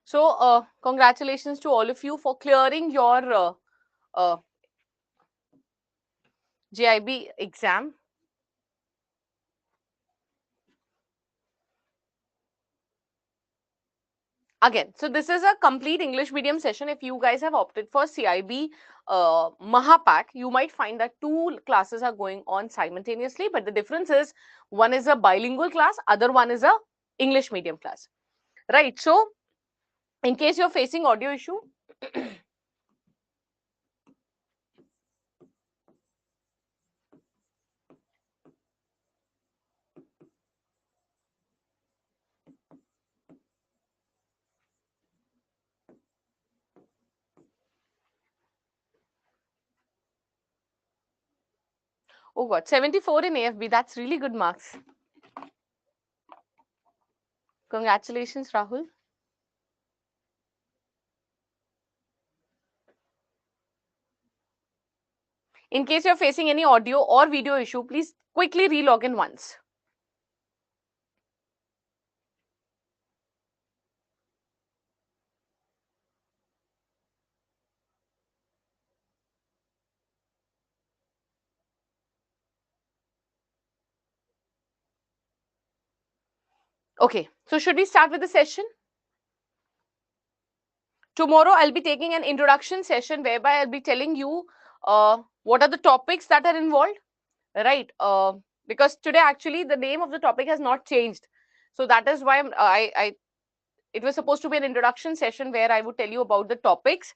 So congratulations to all of you for clearing your JIB exam. Again, so this is a complete English medium session. If you guys have opted for CIB Mahapak, you might find that 2 classes are going on simultaneously, but the difference is one is a bilingual class, other one is a English medium class, right? So in case you're facing audio issue, oh God, 74 in AFB, that's really good marks. Congratulations, Rahul. In case you're facing any audio or video issue, please quickly relog in once. Okay, so should we start with the session? Tomorrow, I'll be taking an introduction session whereby I'll be telling you what are the topics that are involved, right? Because today, actually, the name of the topic has not changed. So that is why it was supposed to be an introduction session where I would tell you about the topics,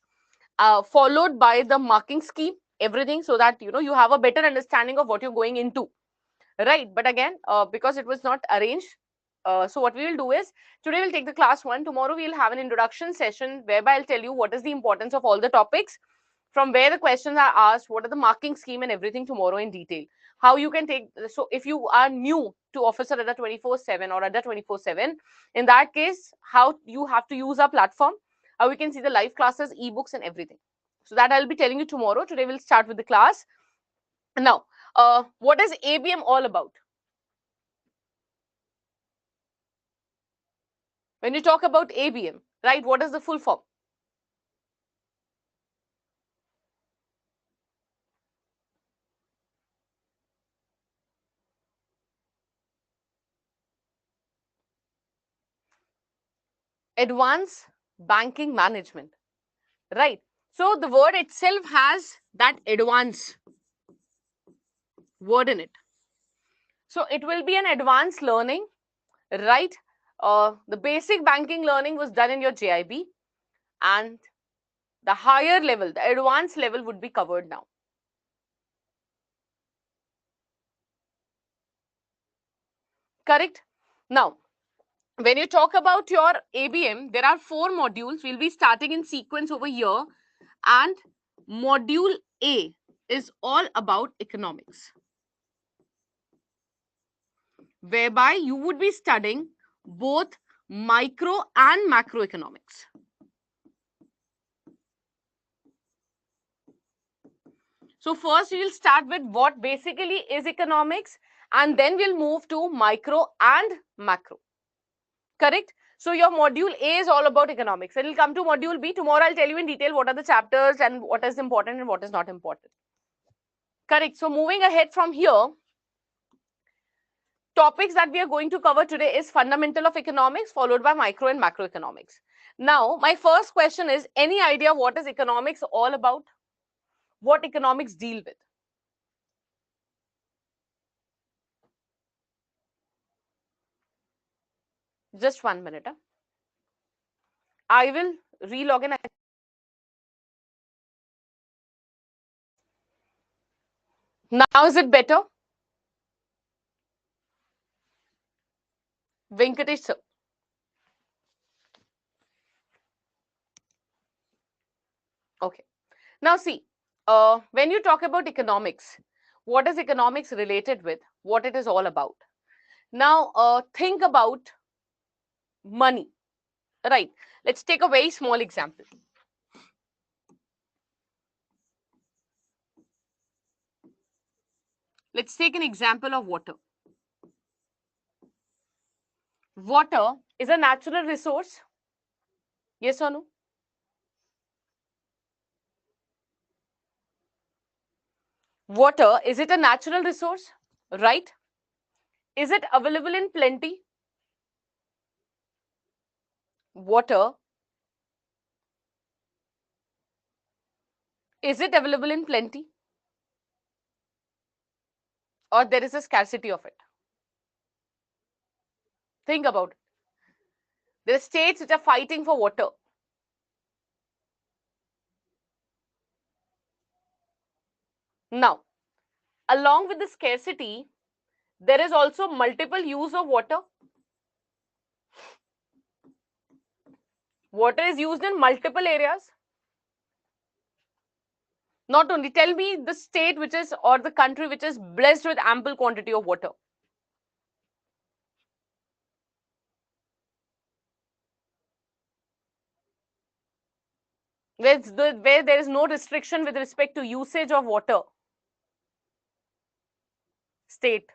followed by the marking scheme, everything, so that you have a better understanding of what you're going into, right? But again, because it was not arranged, so what we will do is today we'll take the class 1. Tomorrow we'll have an introduction session whereby I'll tell you what is the importance of all the topics, from where the questions are asked, what are the marking scheme and everything tomorrow in detail. How you can take, so if you are new to Officer Adda 24/7 or Adda 24/7, in that case, how you have to use our platform, how we can see the live classes, ebooks and everything. So that I'll be telling you tomorrow. Today we'll start with the class. Now, what is ABM all about? When you talk about ABM, right, what is the full form? Advanced banking management, right? So the word itself has that advanced word in it. So it will be an advanced learning, right? The basic banking learning was done in your JIB, and the higher level, the advanced level would be covered now. Correct? Now, when you talk about your ABM, there are 4 modules. We'll be starting in sequence over here. And module A is all about economics, whereby you would be studying both micro and macroeconomics. So first we will start with what basically is economics, and then we'll move to micro and macro. Correct? So your module A is all about economics. It will come to module B. Tomorrow I'll tell you in detail what are the chapters and what is important and what is not important. Correct. So moving ahead from here, topics that we are going to cover today is fundamental of economics, followed by micro and macroeconomics. Now, my first question is, any idea what is economics all about? What economics deal with? Just 1 minute. I will relog in. Now is it better? Venkatesh sir. Okay. Now see, when you talk about economics, what is economics related with? What it is all about? Now, think about money, right? Let's take a very small example. Let's take an example of water. Water is a natural resource, Yes or no? Water, is it a natural resource? Right? Is it available in plenty? Water, is it available in plenty? Or there is a scarcity of it? Think about it. There are states which are fighting for water. Now, along with the scarcity, there is also multiple use of water. Water is used in multiple areas. Not only, tell me the state which is, or the country which is blessed with ample quantity of water. Where there is no restriction with respect to usage of water. State.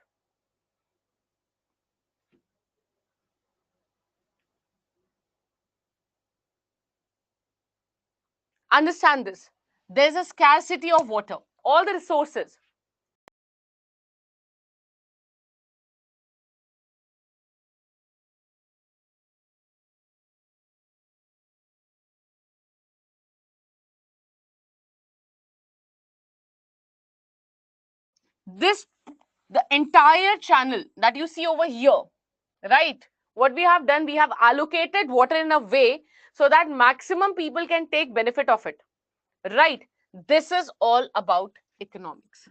Understand this. There's a scarcity of water. All the resources. This, the entire channel that you see over here, right? What we have done, we have allocated water in a way so that maximum people can take benefit of it, right? This is all about economics.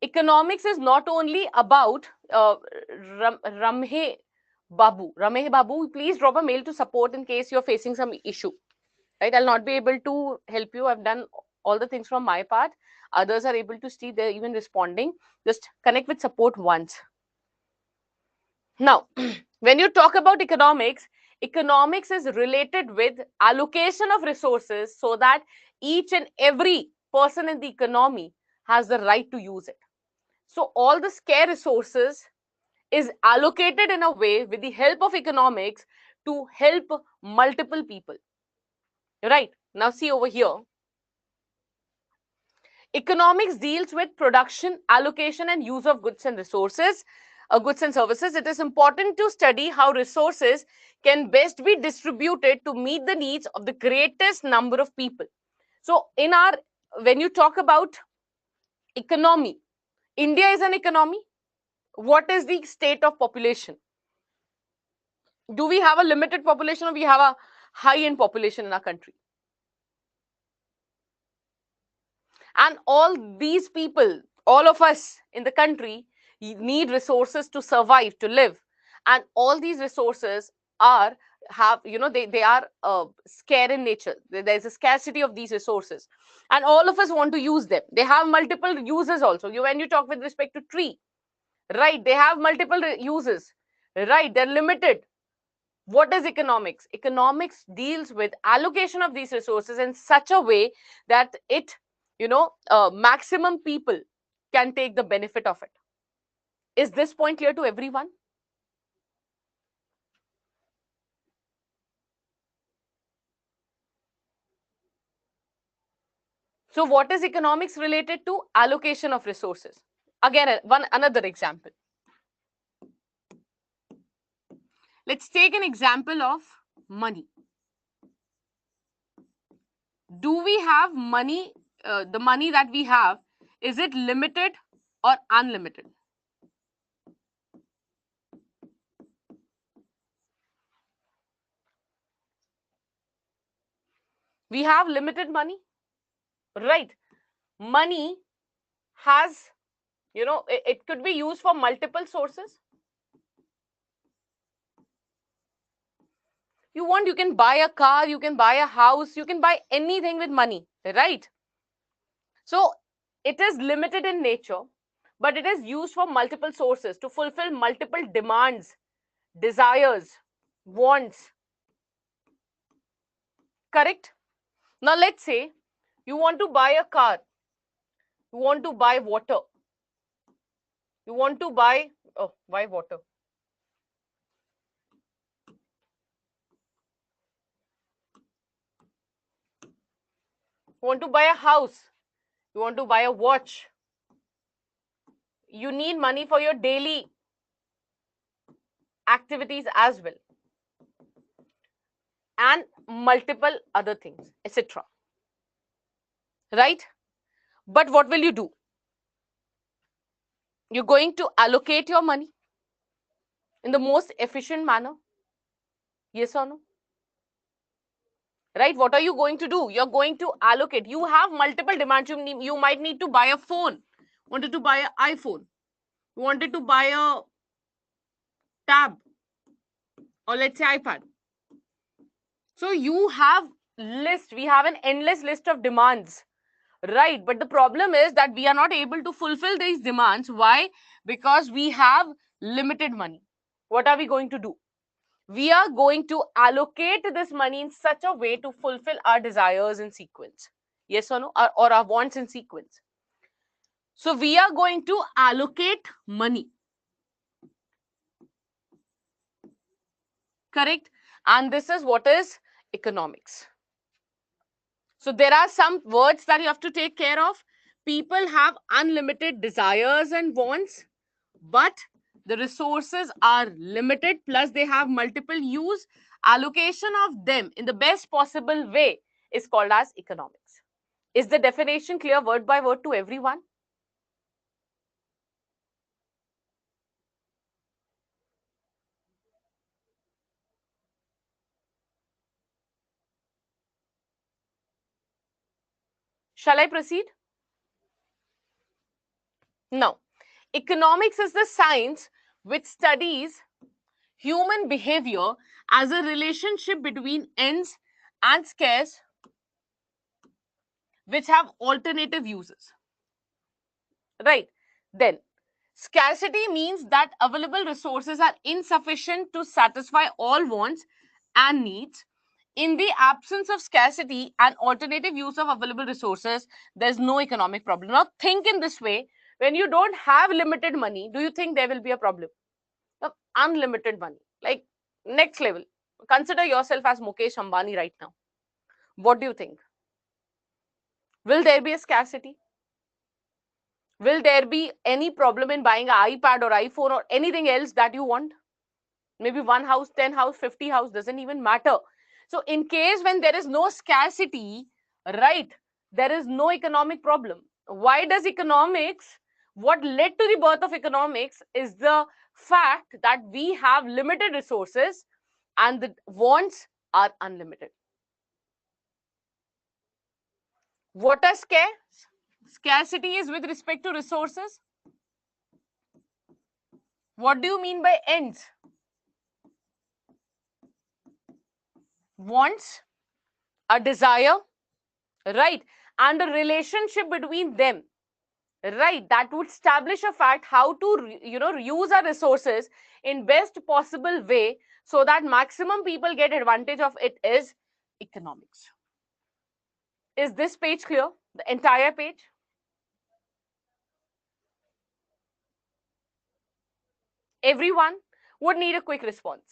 Economics is not only about Ramhe Babu, please drop a mail to support in case you're facing some issue, right? I'll not be able to help you. I've done all the things from my part. Others are able to see, they're even responding. Just connect with support once. Now, when you talk about economics, economics is related with allocation of resources so that each and every person in the economy has the right to use it. So all the scarce resources is allocated in a way with the help of economics to help multiple people. Right? Now see over here. Economics deals with production, allocation, and use of goods and resources, goods and services. It is important to study how resources can best be distributed to meet the needs of the greatest number of people. So, when you talk about economy, India is an economy. What is the state of population? Do we have a limited population or we have a high-end population in our country? And all these people, all of us in the country, need resources to survive, to live. And all these resources are they are scarce in nature. There's a scarcity of these resources, and all of us want to use them. They have multiple uses also. When you talk with respect to tree, right, they have multiple uses, right? They're limited. What is economics? Economics deals with allocation of these resources in such a way that maximum people can take the benefit of it. Is this point clear to everyone? So what is economics related to? Allocation of resources. Again, another example. Let's take an example of money. Do we have money? The money that we have, is it limited or unlimited? We have limited money, right? Money has, it could be used for multiple sources. You can buy a car, you can buy a house, you can buy anything with money, right? So it is limited in nature, but it is used for multiple sources to fulfill multiple demands, desires, wants. Correct? Now let's say you want to buy a car, you want to buy water, you want to buy, oh, why water? You want to buy a house, you want to buy a watch, you need money for your daily activities as well, and multiple other things, etc. Right? But what will you do? You're going to allocate your money in the most efficient manner. Yes or no? Right? What are you going to do? You're going to allocate. You have multiple demands. You might need to buy a phone. Wanted to buy an iPhone. You wanted to buy a tab, or let's say iPad. So you have list. We have an endless list of demands. Right. But the problem is that we are not able to fulfill these demands. Why? Because we have limited money. What are we going to do? We are going to allocate this money in such a way to fulfill our desires in sequence. Yes or no? Or our wants in sequence. So we are going to allocate money. Correct? And this is what is economics. So there are some words that you have to take care of. People have unlimited desires and wants, but the resources are limited, plus they have multiple use. Allocation of them in the best possible way is called as economics. Is the definition clear word by word to everyone? Shall I proceed? Now, economics is the science which studies human behavior as a relationship between ends and scarce which have alternative uses. Right? Then, scarcity means that available resources are insufficient to satisfy all wants and needs. In the absence of scarcity and alternative use of available resources, there's no economic problem. Now, think in this way. When you don't have limited money, do you think there will be a problem? Now, unlimited money, like next level. Consider yourself as Mukesh Ambani right now. What do you think? Will there be a scarcity? Will there be any problem in buying an iPad or iPhone or anything else that you want? Maybe one house, 10 house, 50 house, doesn't even matter. So in case when there is no scarcity, right, there is no economic problem. Why does economics, what led to the birth of economics is the fact that we have limited resources and the wants are unlimited. What are scarce? Scarcity is with respect to resources. What do you mean by ends? Wants, a desire, right, and a relationship between them, right, that would establish a fact how to use our resources in best possible way so that maximum people get advantage of it is economics. Is this page clear? The entire page? Everyone would need a quick response.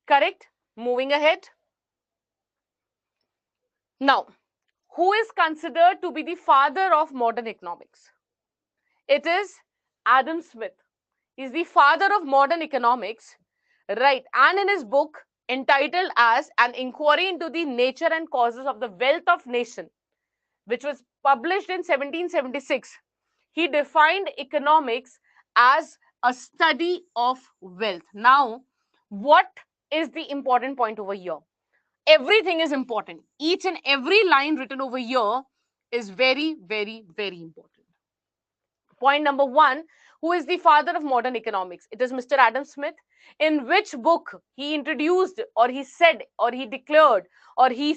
Correct? Moving ahead. Now, who is considered to be the father of modern economics? It is Adam Smith. He's the father of modern economics, right? And in his book entitled as An Inquiry into the Nature and Causes of the Wealth of Nation, which was published in 1776, he defined economics as a study of wealth. Now, what is the important point over here? Everything is important. Each and every line written over here is very, very, very important. Point number one, who is the father of modern economics? It is Mr. Adam Smith. In which book he introduced, or he said, or he declared, or he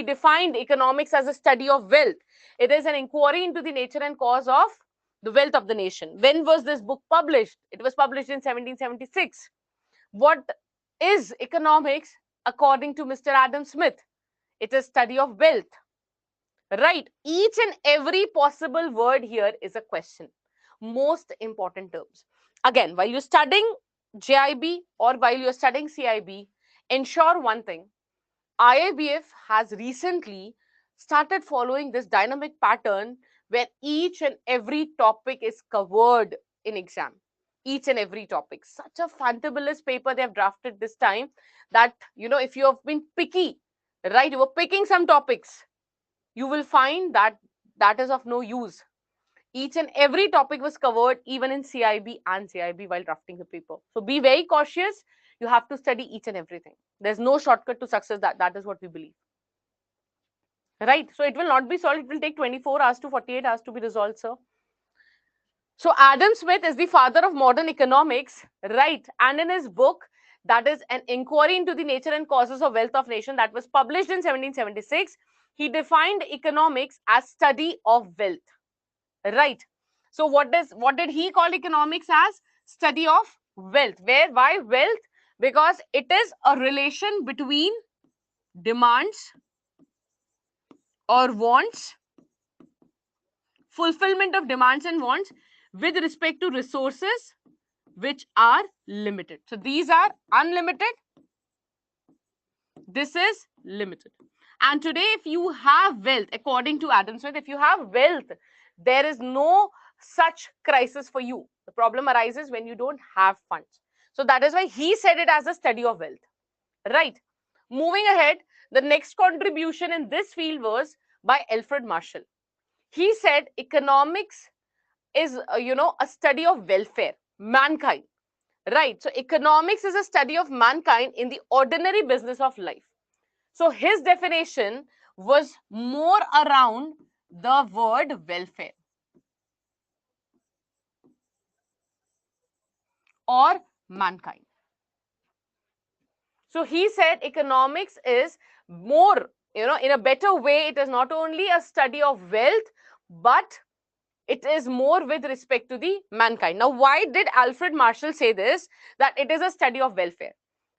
defined economics as a study of wealth? It is an inquiry into the nature and cause of the wealth of the nation. When was this book published? It was published in 1776. What is economics according to Mr. Adam Smith? It is study of wealth. Right. Each and every possible word here is a question. Most important terms. Again, while you're studying JIB or while you're studying CIB, ensure one thing. IIBF has recently started following this dynamic pattern where each and every topic is covered in exam. Each and every topic. Such a fantabulous paper they have drafted this time that, if you have been picky, right, you were picking some topics, you will find that that is of no use. Each and every topic was covered even in CIB and CIB while drafting the paper. So be very cautious. You have to study each and everything. There's no shortcut to success. That is what we believe. Right? So it will not be solved. It will take 24 hours to 48 hours to be resolved, sir. So Adam Smith is the father of modern economics, right? And in his book, that is An Inquiry into the Nature and Causes of Wealth of Nation, that was published in 1776, he defined economics as study of wealth. Right. So what did he call economics as? Study of wealth. Why wealth? Because it is a relation between demands or wants, fulfillment of demands and wants with respect to resources which are limited. So these are unlimited. This is limited. And today, if you have wealth, according to Adam Smith, if you have wealth, there is no such crisis for you. The problem arises when you don't have funds. So that is why he said it as a study of wealth. Right. Moving ahead, the next contribution in this field was by Alfred Marshall. He said economics is, a study of welfare, mankind. Right. So economics is a study of mankind in the ordinary business of life. So his definition was more around the word welfare or mankind. So he said economics is more, in a better way, it is not only a study of wealth, but it is more with respect to the mankind. Now, why did Alfred Marshall say this, that it is a study of welfare?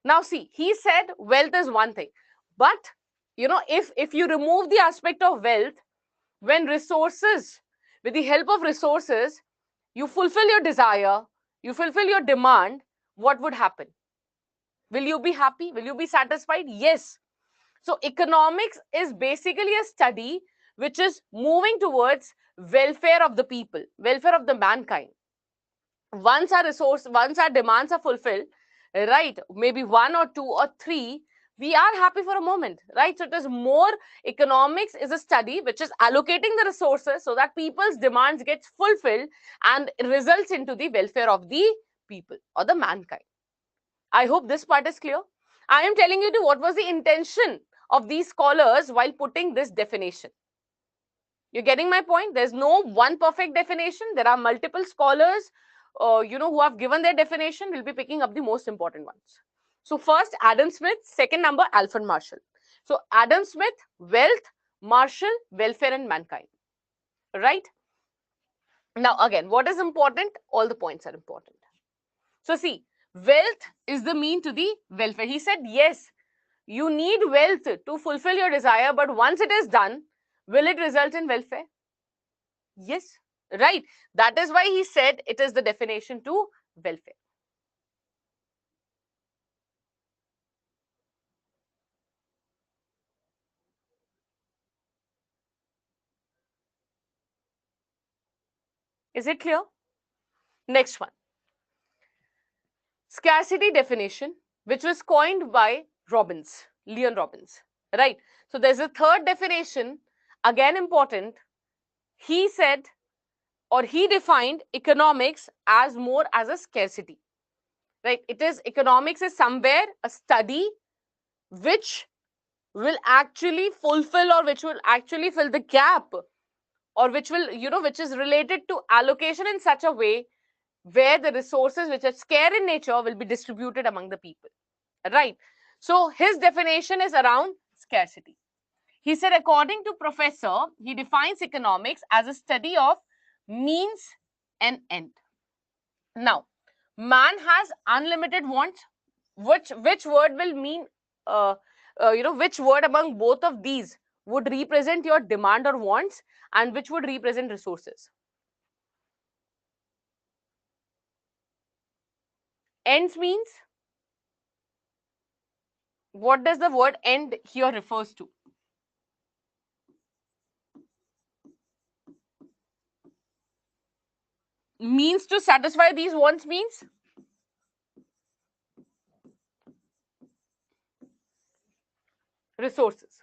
Now, see, he said wealth is one thing, but, if you remove the aspect of wealth, when resources, with the help of resources, you fulfill your desire, you fulfill your demand, what would happen? Will you be happy? Will you be satisfied? Yes. So economics is basically a study which is moving towards welfare of the people, welfare of the mankind. Once our demands are fulfilled, right, maybe one or two or three, we are happy for a moment, right? So it is more, economics is a study which is allocating the resources so that people's demands get fulfilled and results into the welfare of the people or the mankind. I hope this part is clear. I am telling you what was the intention of these scholars while putting this definition. You're getting my point? There's no one perfect definition. There are multiple scholars, who have given their definition. We'll be picking up the most important ones. So first, Adam Smith. Second number, Alfred Marshall. So Adam Smith, wealth, Marshall, welfare and mankind. Right? Now, again, what is important? All the points are important. So see, wealth is the mean to the welfare. He said, yes, you need wealth to fulfill your desire, but once it is done, will it result in welfare? Yes, right. That is why he said it is the definition to welfare. Is it clear? Next one. Scarcity definition, which was coined by Leon Robbins. Right. So there's a third definition, again important. He said, or he defined economics as more as a scarcity. Right. It is, economics is somewhere a study which will actually fulfill, or which will actually fill the gap, or which will, which is related to allocation in such a way where the resources which are scarce in nature will be distributed among the people. Right. So his definition is around scarcity. He said, according to professor, he defines economics as a study of means and end. Now, man has unlimited wants. Which word will mean, which word among both of these would represent your demand or wants, and which would represent resources? Ends means, what does the word end here refers to? Means to satisfy these wants means resources.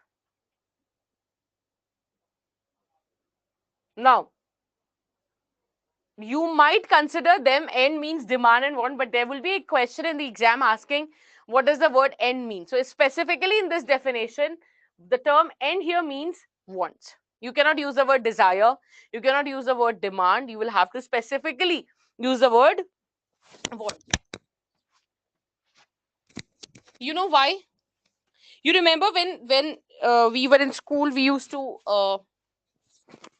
Now, you might consider them end means demand and want, but there will be a question in the exam asking what does the word end mean. So specifically in this definition, the term end here means wants. You cannot use the word desire, you cannot use the word demand, you will have to specifically use the word want. You know why? You remember when we were in school, we used to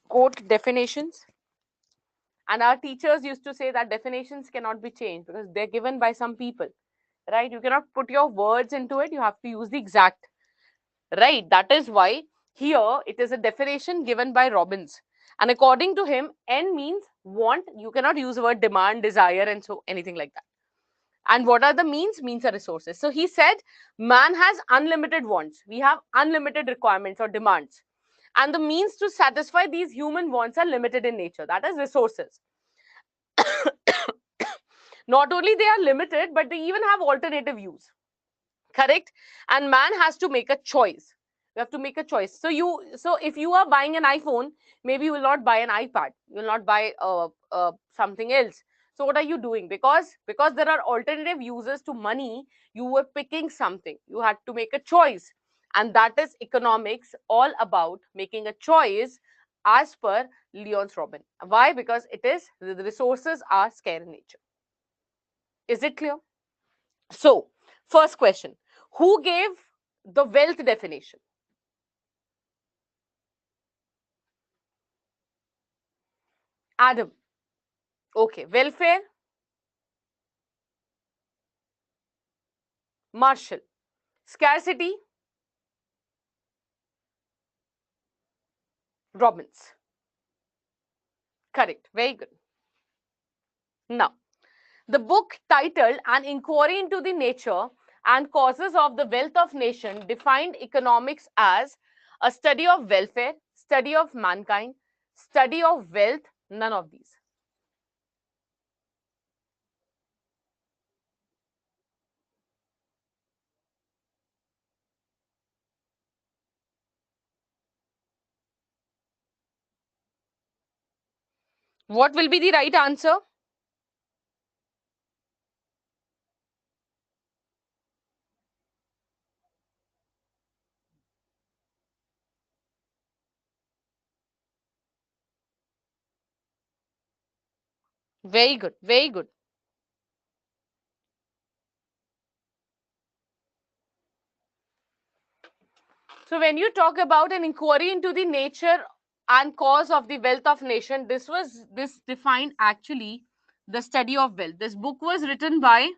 quote definitions, and our teachers used to say that definitions cannot be changed because they're given by some people, right? You cannot put your words into it, you have to use the exact, right? That is why here it is a definition given by Robbins, and according to him, end means want. You cannot use the word demand, desire, and so anything like that. And what are the means? Means are resources. So he said man has unlimited wants, we have unlimited requirements or demands, and the means to satisfy these human wants are limited in nature, that is resources. Not only they are limited, but they even have alternative use, correct? And man has to make a choice. You have to make a choice. So if you are buying an iPhone, maybe you will not buy an iPad, you will not buy something else. So what are you doing? Because there are alternative uses to money, you were picking something, you had to make a choice. And that is economics, all about making a choice, as per Leon's Robin. Why? Because it is, the resources are scarce in nature. Is it clear? So, first question, who gave the wealth definition? Adam. Okay. Welfare? Marshall. Scarcity? Robbins. Correct. Very good. Now, the book titled An Inquiry into the Nature and Causes of the Wealth of Nation defined economics as a study of welfare, study of mankind, study of wealth, none of these. What will be the right answer? Very good. Very good. So when you talk about an inquiry into the nature and cause of the wealth of nation, this defined actually the study of wealth. This book was written by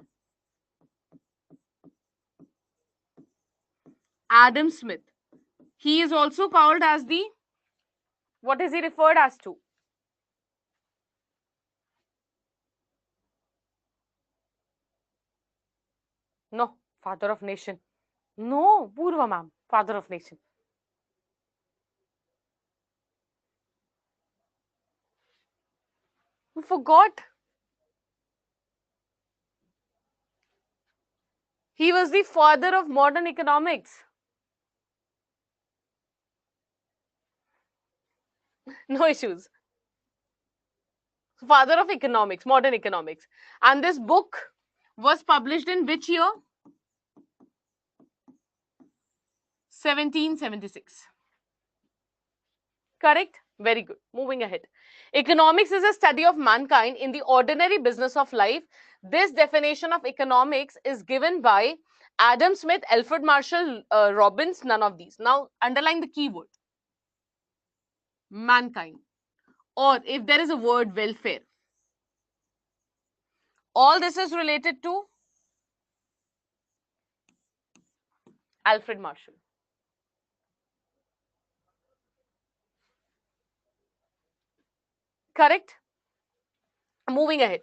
Adam Smith. He is also called as the, what is he referred as to? No, father of nation. No, Purva ma'am, father of nation. You forgot. He was the father of modern economics. No issues. Father of economics, modern economics. And this book was published in which year? 1776. Correct? Very good. Moving ahead. Economics is a study of mankind in the ordinary business of life. This definition of economics is given by Adam Smith, Alfred Marshall, Robbins, none of these. Now, underline the keyword mankind. Or if there is a word welfare, all this is related to Alfred Marshall. Correct? Moving ahead.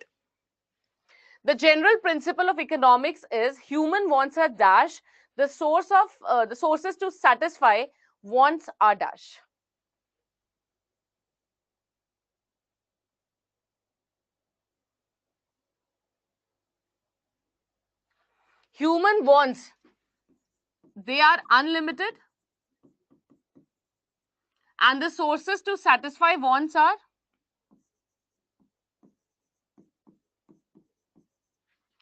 The general principle of economics is human wants are dash. The sources to satisfy wants are dash. Human wants, they are unlimited, and the sources to satisfy wants are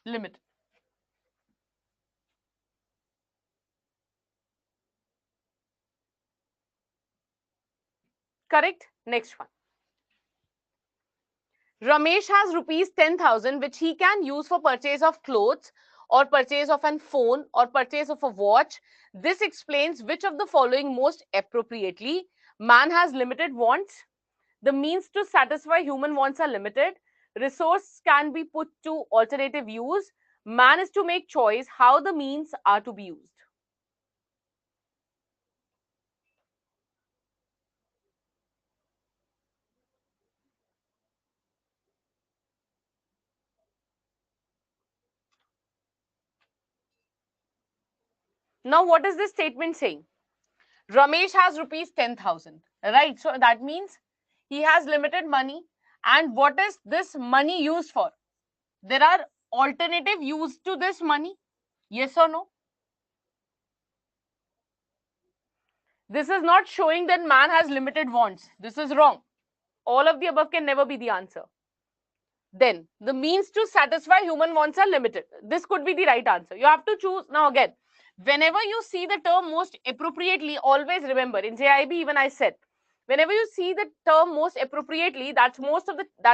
limited. Correct? Next one. Ramesh has rupees 10,000 which he can use for purchase of clothes or purchase of an phone or purchase of a watch. This explains which of the following most appropriately. Man has limited wants. The means to satisfy human wants are limited. Resource can be put to alternative use. Man is to make choice how the means are to be used. Now, what is this statement saying? Ramesh has rupees 10,000, right? So that means he has limited money. And what is this money used for? There are alternative use to this money. Yes or no? This is not showing that man has limited wants. This is wrong. All of the above can never be the answer. Then the means to satisfy human wants are limited. This could be the right answer. You have to choose. Now again, whenever you see the term most appropriately, always remember, in JIIB even I said, whenever you see the term most appropriately, that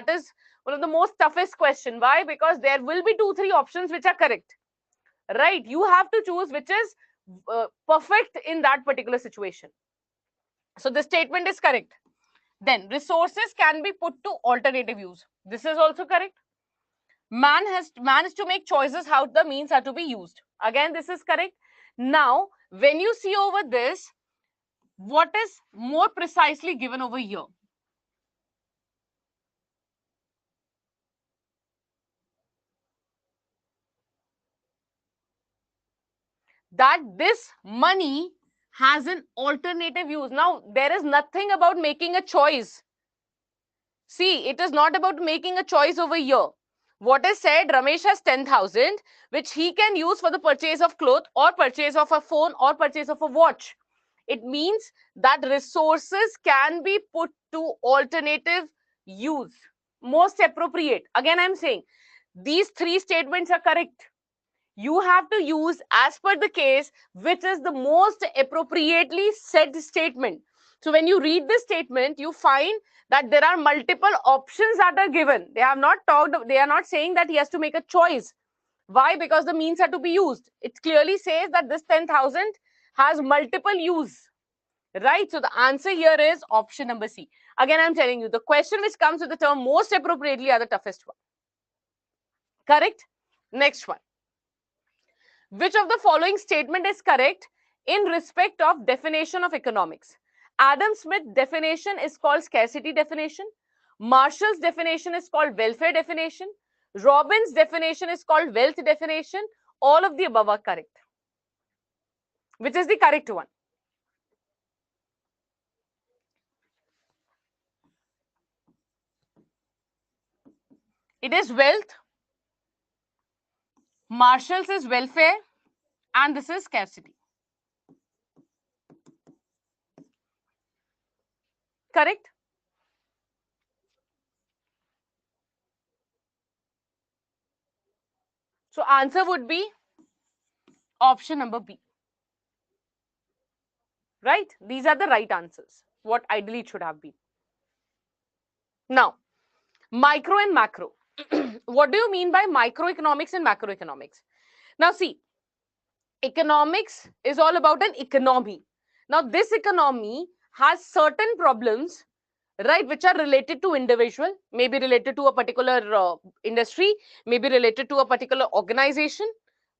is one of the most toughest question. Why? Because there will be 2-3 options which are correct, right? You have to choose which is perfect in that particular situation. So the statement is correct. Then resources can be put to alternative use. This is also correct. Man is to make choices how the means are to be used. Again, this is correct. Now, when you see over this, what is more precisely given over here? That this money has an alternative use. Now, there is nothing about making a choice. See, it is not about making a choice over here. What is said, Ramesh has 10,000, which he can use for the purchase of clothes or purchase of a phone or purchase of a watch. It means that resources can be put to alternative use. Most appropriate. Again, I'm saying these 3 statements are correct. You have to use as per the case, which is the most appropriately said statement. So when you read this statement, you find that there are multiple options that are given. They are not saying that he has to make a choice. Why? Because the means are to be used. It clearly says that this 10,000 has multiple use. Right? So the answer here is option number C. Again, I'm telling you, the question which comes with the term most appropriately are the toughest one. Correct? Next one. Which of the following statement is correct in respect of definition of economics? Adam Smith's definition is called scarcity definition. Marshall's definition is called welfare definition. Robbins' definition is called wealth definition. All of the above are correct. Which is the correct one? It is wealth. Marshall's is welfare. And this is scarcity. Correct? So answer would be option number B. Right? These are the right answers. What ideally it should have been. Now, micro and macro. What do you mean by microeconomics and macroeconomics? Now see, economics is all about an economy. Now this economy has certain problems, right, which are related to individual, maybe related to a particular industry, maybe related to a particular organization,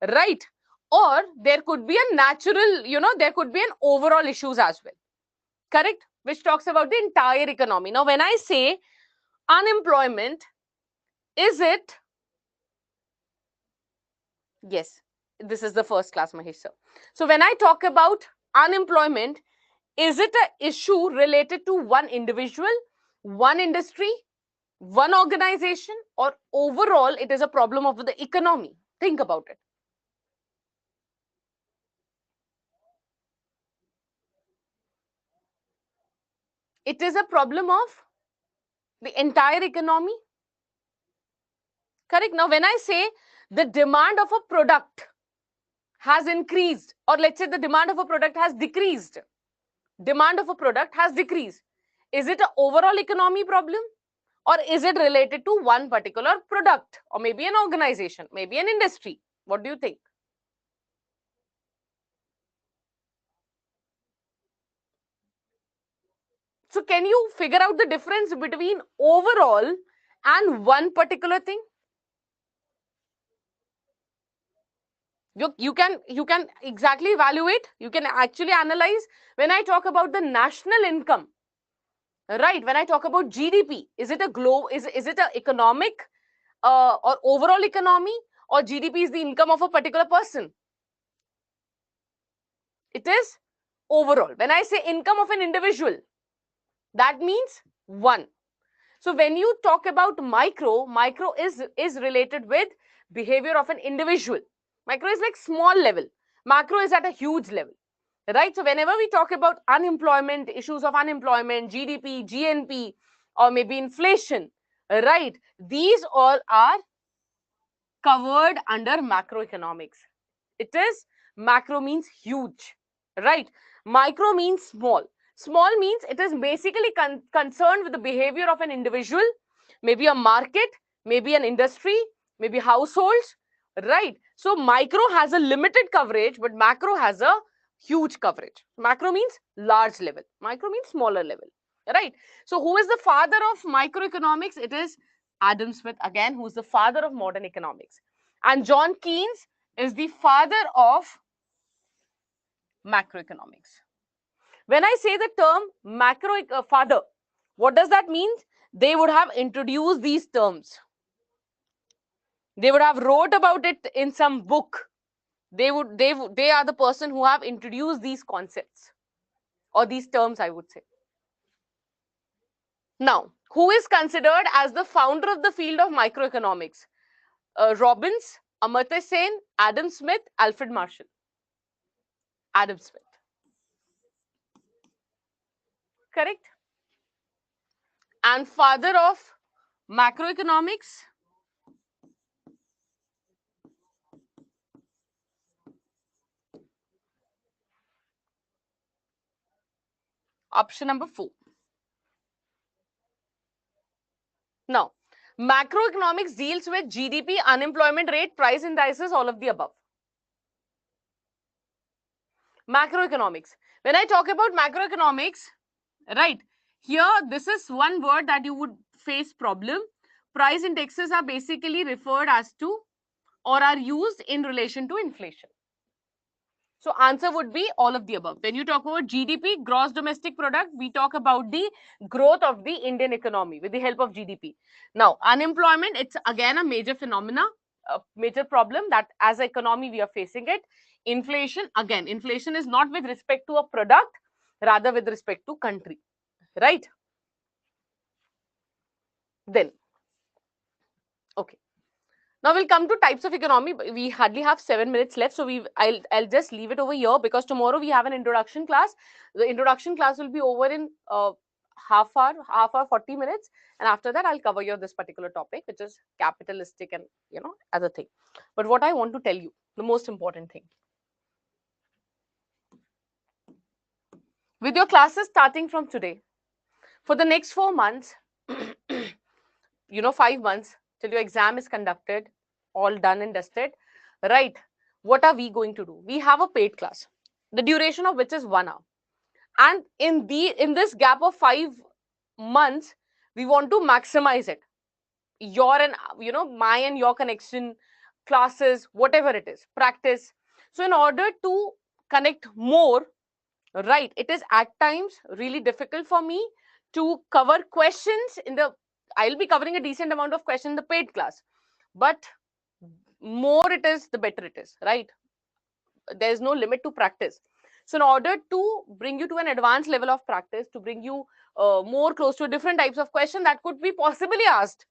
right? Or there could be a natural, there could be an overall issues as well. Correct? Which talks about the entire economy. Now when I say unemployment, is it Yes, this is the first class, Mahesh sir. So when I talk about unemployment, is it an issue related to one individual, one industry, one organization, or overall it is a problem of the economy? Think about it. It is a problem of the entire economy. Correct. Now, when I say the demand of a product has increased, or let's say the demand of a product has decreased, demand of a product has decreased, is it an overall economy problem? Or is it related to one particular product, or maybe an organization, maybe an industry? What do you think? So can you figure out the difference between overall and one particular thing? You can exactly evaluate, you can actually analyze. When I talk about the national income, right, when I talk about GDP, is it a is it a economic or overall economy, or GDP is the income of a particular person? It is overall. When I say income of an individual, that means one. So when you talk about micro is related with behavior of an individual. Micro is like small level. Macro is at a huge level, right? So whenever we talk about unemployment, issues of unemployment, GDP, GNP, or maybe inflation, right? These all are covered under macroeconomics. It is macro means huge, right? Micro means small. Small means it is basically concerned with the behavior of an individual, maybe a market, maybe an industry, maybe households, right? So micro has a limited coverage, but macro has a huge coverage. Macro means large level. Micro means smaller level, right? So who is the father of microeconomics? It is Adam Smith again, who is the father of modern economics. And John Keynes is the father of macroeconomics. When I say the term macro father, what does that mean? They would have introduced these terms. They would have wrote about it in some book. They are the person who have introduced these concepts or these terms, I would say. Now, who is considered as the founder of the field of microeconomics? Robbins, Amartya Sen, Adam Smith, Alfred Marshall. Adam Smith. Correct? And father of macroeconomics, option number 4. Now, macroeconomics deals with GDP, unemployment rate, price indices, all of the above. Macroeconomics. When I talk about macroeconomics, right, here this is one word that you would face problem. Price indexes are basically referred as to or are used in relation to inflation. So answer would be all of the above. When you talk about GDP, gross domestic product, we talk about the growth of the Indian economy with the help of GDP. Now, unemployment, it's again a major phenomena, a major problem that as an economy we are facing it. Inflation, again, inflation is not with respect to a product, rather with respect to country, right? Then, okay. Now we'll come to types of economy. We hardly have 7 minutes left, so I'll just leave it over here because tomorrow we have an introduction class. The introduction class will be over in half hour, 40 minutes, and after that I'll cover your this particular topic, which is capitalistic and other thing. But what I want to tell you, the most important thing, with your classes starting from today, for the next 4 months, 5 months till your exam is conducted, all done and dusted, right? What are we going to do? We have a paid class, the duration of which is 1 hour, and in this gap of 5 months, we want to maximize it. Your and my and your connection, classes, whatever it is, practice. So in order to connect more, right, it is at times really difficult for me to cover questions in the I'll be covering a decent amount of questions in the paid class, but more it is, the better it is, right? There is no limit to practice. So in order to bring you to an advanced level of practice, to bring you more close to different types of question that could be possibly asked,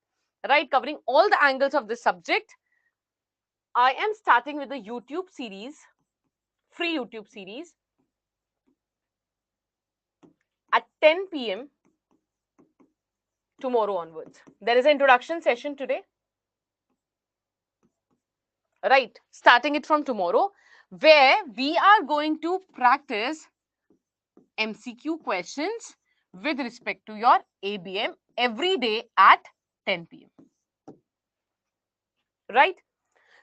right, covering all the angles of this subject, I am starting with a YouTube series, free YouTube series at 10 p.m. tomorrow onwards. There is an introduction session today, right, starting it from tomorrow, where we are going to practice MCQ questions with respect to your ABM every day at 10 p.m. Right?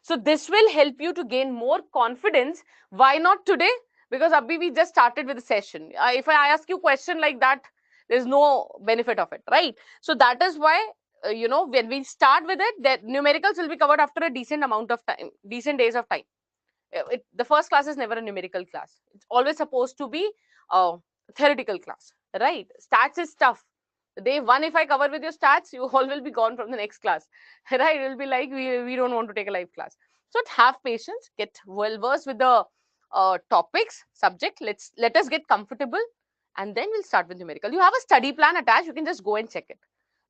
So this will help you to gain more confidence. Why not today? Because Abhi, we just started with the session. If I ask you a question like that, there's no benefit of it, right? So that is why, when we start with it, that numericals will be covered after a decent amount of time, decent days of time. The first class is never a numerical class. It's always supposed to be a theoretical class, right? Stats is tough. Day one, if I cover with your stats, you all will be gone from the next class, right? It will be like, we don't want to take a live class. So have patience, get well versed with the topics, subject. Let us get comfortable, and then we'll start with numerical. You have a study plan attached. You can just go and check it,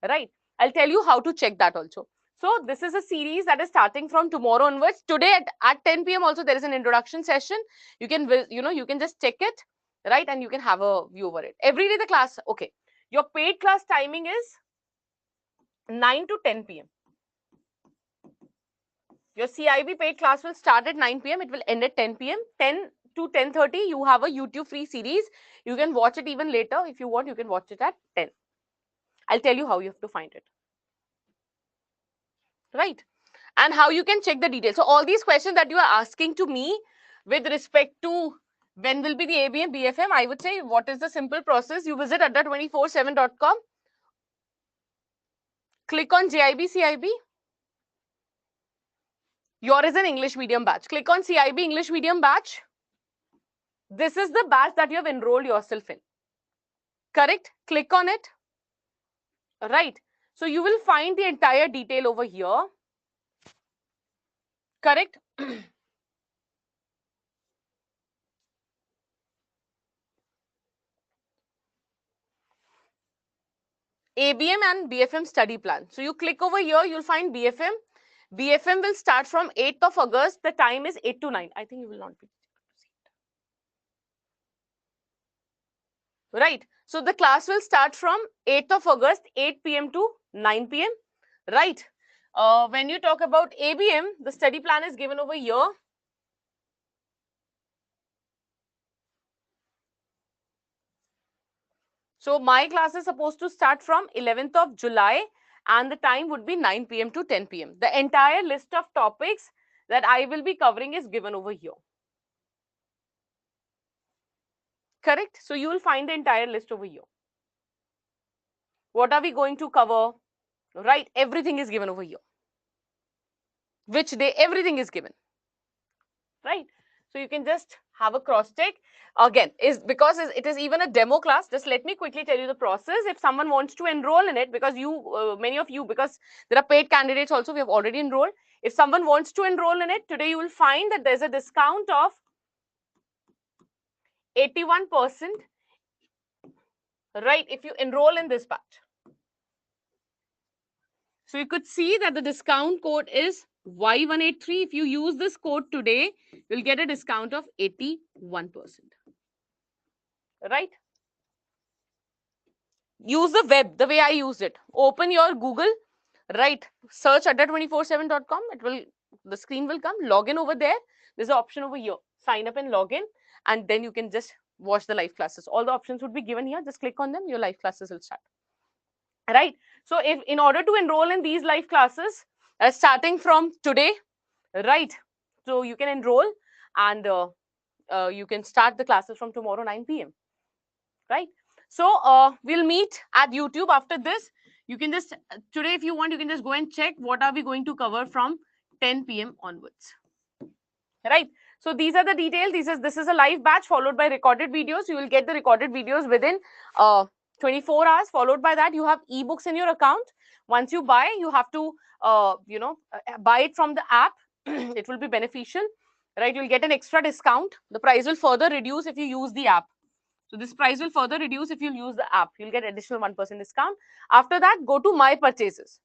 right? I'll tell you how to check that also. So this is a series that is starting from tomorrow onwards. Today at 10 p.m. also there is an introduction session. You can, you can just check it, right? And you can have a view over it. Every day the class, okay. Your paid class timing is 9 to 10 p.m. Your CAIIB paid class will start at 9 p.m. It will end at 10 p.m. 10 to 10:30, you have a YouTube free series. You can watch it even later. If you want, you can watch it at 10. I'll tell you how you have to find it. Right? And how you can check the details. So all these questions that you are asking to me with respect to when will be the ABM, BFM, I would say, what is the simple process? You visit adda247.com, click on JAIIB, CAIIB. Yours is an English medium batch. Click on CAIIB English medium batch. This is the batch that you have enrolled yourself in. Correct? Click on it. Right. So you will find the entire detail over here. Correct? ABM and BFM study plan. So you click over here, you'll find BFM. BFM will start from 8th of August. The time is 8 to 9. I think you will not be. Right. So the class will start from 8th of August, 8 p.m. to 9 p.m. Right. When you talk about ABM, the study plan is given over here. So my class is supposed to start from 11th of July and the time would be 9 p.m. to 10 p.m. The entire list of topics that I will be covering is given over here. Correct? So you will find the entire list over here. What are we going to cover? Right? Everything is given over here. Which day? Everything is given. Right? So you can just have a cross check. Again, because it is even a demo class, just let me quickly tell you the process. If someone wants to enroll in it, because many of you, because there are paid candidates also, we have already enrolled. If someone wants to enroll in it, today you will find that there's a discount of 81%, right, if you enroll in this batch. So you could see that the discount code is Y183. If you use this code today, you'll get a discount of 81%. Right? Use the web the way I used it. Open your Google, right? Search adda247.com. The screen will come. Log in over there. There's an option over here. Sign up and log in, and then you can just watch the live classes. All the options would be given here. Just click on them. Your live classes will start. Right? So if in order to enroll in these live classes, starting from today, right? So you can enroll and you can start the classes from tomorrow 9 p.m. Right? So we'll meet at YouTube after this. You can just today, if you want, you can just go and check what are we going to cover from 10 p.m. onwards. Right? So these are the details. This is a live batch followed by recorded videos. You will get the recorded videos within 24 hours. Followed by that, you have ebooks in your account. Once you buy, you have to buy it from the app. it will be beneficial, right? You'll get an extra discount. The price will further reduce if you use the app. So this price will further reduce if you use the app. You'll get additional 1% discount. After that, go to My Purchases,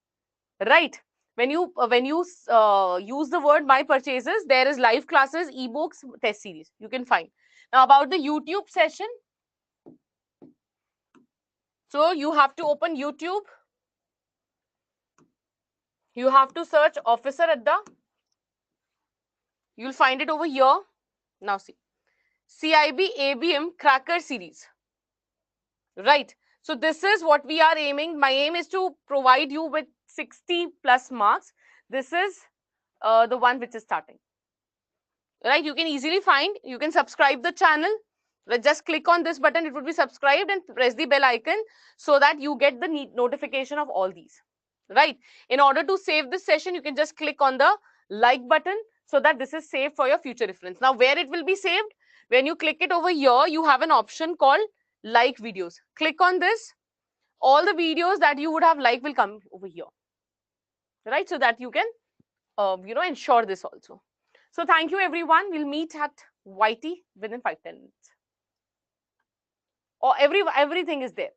right? When you use the word My Purchases, there is live classes, ebooks, test series you can find. Now about the YouTube session. So you have to open YouTube. You have to search Officer Adda. You'll find it over here. Now see, CAIIB ABM Cracker Series, right? So this is what we are aiming. My aim is to provide you with 60 plus marks. This is the one which is starting, right? You can easily find, you can subscribe the channel. Just click on this button, it would be subscribed, and press the bell icon so that you get the notification of all these, right? In order to save this session, you can just click on the like button so that this is saved for your future reference. Now, where it will be saved? When you click it over here, you have an option called like videos. Click on this. All the videos that you would have liked will come over here, right? So that you can, ensure this also. So thank you, everyone. We'll meet at YT within 5-10 minutes. Or everything is there.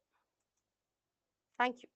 Thank you.